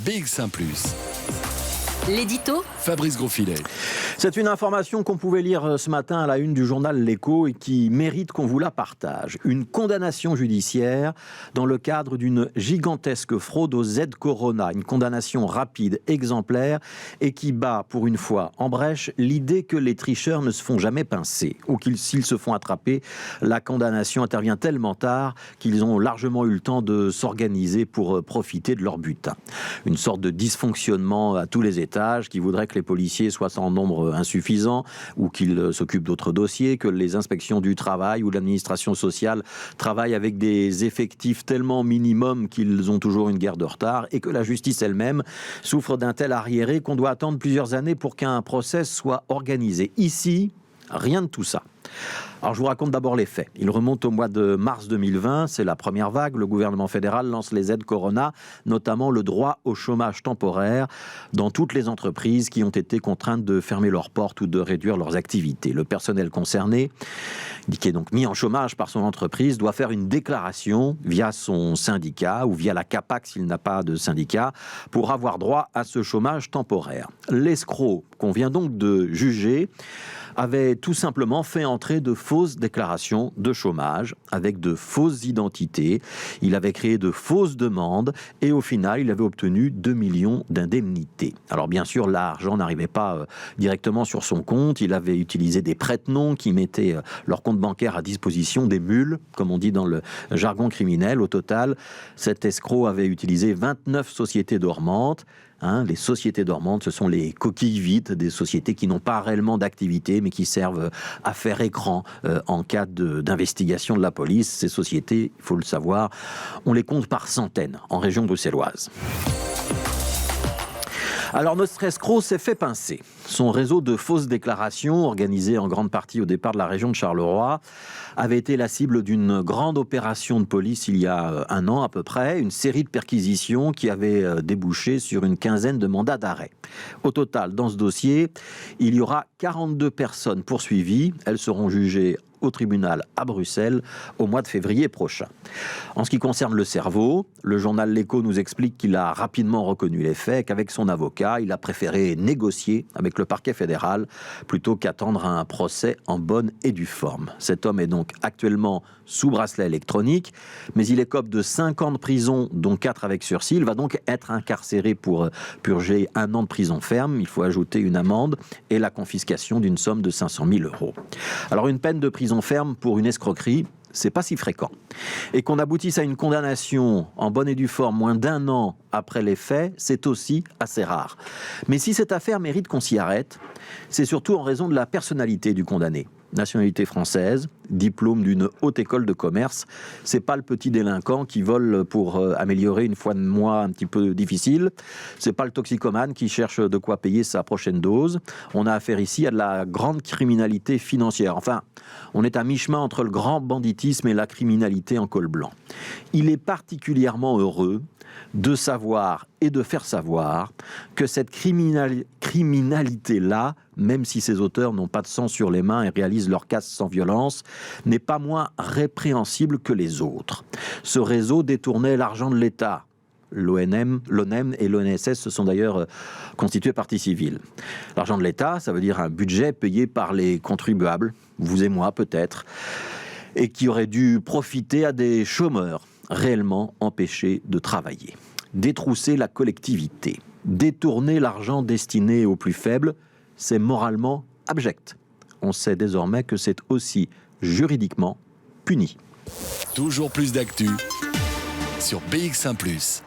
BX1 +. L'édito Fabrice Grosfilet. C'est une information qu'on pouvait lire ce matin à la une du journal L'Écho et qui mérite qu'on vous la partage. Une condamnation judiciaire dans le cadre d'une gigantesque fraude aux aides Corona. Une condamnation rapide, exemplaire et qui bat pour une fois en brèche l'idée que les tricheurs ne se font jamais pincer ou qu'ils s'ils se font attraper, la condamnation intervient tellement tard qu'ils ont largement eu le temps de s'organiser pour profiter de leur butin. Une sorte de dysfonctionnement à tous les étages qui voudrait que les policiers soient en nombre insuffisant ou qu'ils s'occupent d'autres dossiers, que les inspections du travail ou l'administration sociale travaillent avec des effectifs tellement minimums qu'ils ont toujours une guerre de retard et que la justice elle-même souffre d'un tel arriéré qu'on doit attendre plusieurs années pour qu'un procès soit organisé. Ici, rien de tout ça. Alors je vous raconte d'abord les faits. Il remonte au mois de mars 2020, c'est la première vague. Le gouvernement fédéral lance les aides Corona, notamment le droit au chômage temporaire dans toutes les entreprises qui ont été contraintes de fermer leurs portes ou de réduire leurs activités. Le personnel concerné, qui est donc mis en chômage par son entreprise, doit faire une déclaration via son syndicat ou via la CAPAC s'il n'a pas de syndicat pour avoir droit à ce chômage temporaire. L'escroc qu'on vient donc de juger avait tout simplement fait entrer de fausses déclarations de chômage avec de fausses identités. Il avait créé de fausses demandes et au final, il avait obtenu 2 millions d'indemnités. Alors bien sûr, l'argent n'arrivait pas directement sur son compte. Il avait utilisé des prête-noms qui mettaient leur compte bancaire à disposition des mules, comme on dit dans le jargon criminel. Au total, cet escroc avait utilisé 29 sociétés dormantes. Les sociétés dormantes, ce sont les coquilles vides des sociétés qui n'ont pas réellement d'activité, mais qui servent à faire écran en cas d'investigation de la police. Ces sociétés, il faut le savoir, on les compte par centaines en région bruxelloise. Alors notre escroc s'est fait pincer. Son réseau de fausses déclarations, organisé en grande partie au départ de la région de Charleroi, avait été la cible d'une grande opération de police il y a un an à peu près, une série de perquisitions qui avait débouché sur une quinzaine de mandats d'arrêt. Au total, dans ce dossier, il y aura 42 personnes poursuivies. Elles seront jugées au tribunal à Bruxelles au mois de février prochain. En ce qui concerne le cerveau, le journal L'Écho nous explique qu'il a rapidement reconnu les faits, qu'avec son avocat, il a préféré négocier avec le parquet fédéral plutôt qu'attendre un procès en bonne et due forme. Cet homme est donc actuellement sous bracelet électronique, mais il écope de 5 ans de prison, dont 4 avec sursis. Il va donc être incarcéré pour purger 1 an de prison ferme. Il faut ajouter une amende et la confiscation d'une somme de 500 000 €. Alors une peine de prison ferme pour une escroquerie, c'est pas si fréquent. Et qu'on aboutisse à une condamnation en bonne et due forme moins d'1 an après les faits, c'est aussi assez rare. Mais si cette affaire mérite qu'on s'y arrête, c'est surtout en raison de la personnalité du condamné. Nationalité française, diplôme d'une haute école de commerce. C'est pas le petit délinquant qui vole pour améliorer une fin de mois un petit peu difficile. C'est pas le toxicomane qui cherche de quoi payer sa prochaine dose. On a affaire ici à de la grande criminalité financière. Enfin, on est à mi-chemin entre le grand banditisme et la criminalité en col blanc. Il est particulièrement heureux de savoir et de faire savoir que cette criminalité-là, même si ses auteurs n'ont pas de sang sur les mains et réalisent leur casse sans violence, n'est pas moins répréhensible que les autres. Ce réseau détournait l'argent de l'État. L'ONEM et l'ONSS se sont d'ailleurs constitués partie civile. L'argent de l'État, ça veut dire un budget payé par les contribuables, vous et moi peut-être, et qui aurait dû profiter à des chômeurs réellement empêchés de travailler. Détrousser la collectivité, détourner l'argent destiné aux plus faibles, c'est moralement abject. On sait désormais que c'est aussi juridiquement puni. Toujours plus d'actu sur BX1 +.